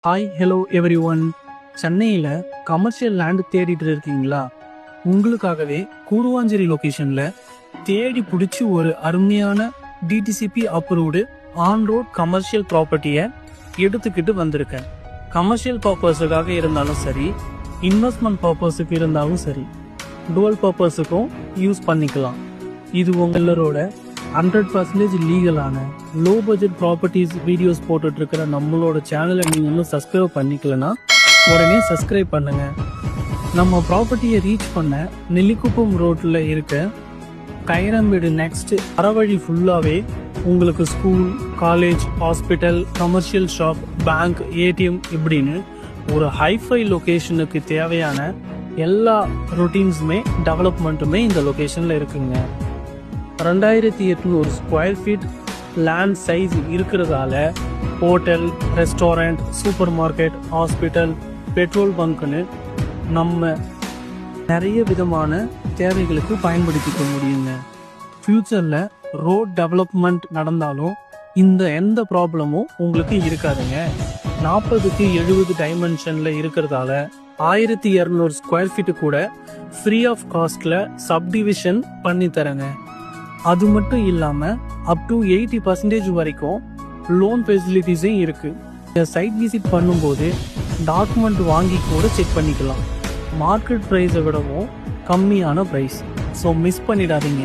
Hi hello every one. சென்னையில் commercial land தேடிட்டு இருக்கீங்களா? உங்களுக்காகவே கூடுவாஞ்சேரி லொக்கேஷனில் தேடி பிடிச்சி ஒரு அருமையான DTCP approved on road commercial ப்ராப்பர்ட்டியை எடுத்துக்கிட்டு வந்திருக்கேன். கமர்ஷியல் பர்பஸுக்காக இருந்தாலும் சரி, இன்வெஸ்ட்மெண்ட் பர்பஸுக்கு இருந்தாலும் சரி, டுவல் பர்பஸுக்கும் யூஸ் பண்ணிக்கலாம். இது உங்களோட 100% லீகலான லோ பட்ஜெட் ப்ராப்பர்ட்டிஸ் வீடியோஸ் போட்டுட்டு இருக்கிற நம்மளோட சேனலை நீங்கள் இன்னும் சப்ஸ்கிரைப் பண்ணிக்கலன்னா உடனே சப்ஸ்கிரைப் பண்ணுங்க. நம்ம ப்ராப்பர்ட்டியை ரீச் பண்ண நெல்லிக்குப்பம் ரோட்டில் இருக்க கைரம்பேடு நெக்ஸ்ட் அறவழி ஃபுல்லாகவே உங்களுக்கு school, college, hospital, commercial shop, bank, ATM இப்படின்னு ஒரு ஹைஃபை லொக்கேஷனுக்கு தேவையான எல்லா ரொட்டீன்ஸுமே டெவலப்மெண்ட்டுமே இந்த லொக்கேஷனில் இருக்குங்க. 2800 ஸ்கொயர் ஃபீட் லேண்ட் சைஸ் இருக்கிறதால hotel, restaurant, super market, hospital, petrol பங்க்னு நம்ம நிறைய விதமான தேவைகளுக்கு பயன்படுத்திக்க முடியுங்க. ஃப்யூச்சரில் ரோட் டெவலப்மெண்ட் நடந்தாலும் எந்த ப்ராப்ளமும் உங்களுக்கு இருக்காதுங்க. 40க்கு 70 டைமென்ஷனில் இருக்கிறதால 1200 ஸ்கொயர் ஃபீட்டு கூட ஃப்ரீ ஆஃப் காஸ்டில் சப்டிவிஷன் பண்ணி தரேங்க. அது மட்டும் இல்லாமல் அப் டு 80% வரைக்கும் லோன் ஃபெசிலிட்டிஸும் இருக்குது. சைட் விசிட் பண்ணும்போது டாக்குமெண்ட் வாங்கி கூட செக் பண்ணிக்கலாம். மார்க்கெட் ப்ரைஸை விடவும் கம்மியான ப்ரைஸ். ஸோ மிஸ் பண்ணிடாதீங்க.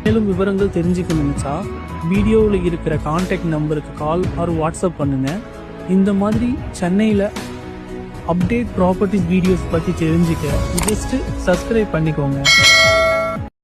மேலும் விவரங்கள் தெரிஞ்சுக்கணுச்சா வீடியோவில் இருக்கிற கான்டாக்ட் நம்பருக்கு கால் ஆர் வாட்ஸ்அப் பண்ணுங்கள். இந்த மாதிரி சென்னையில் அப்டேட் ப்ராப்பர்ட்டிஸ் வீடியோஸ் பற்றி தெரிஞ்சுக்க ஜஸ்ட்டு சப்ஸ்கிரைப் பண்ணிக்கோங்க.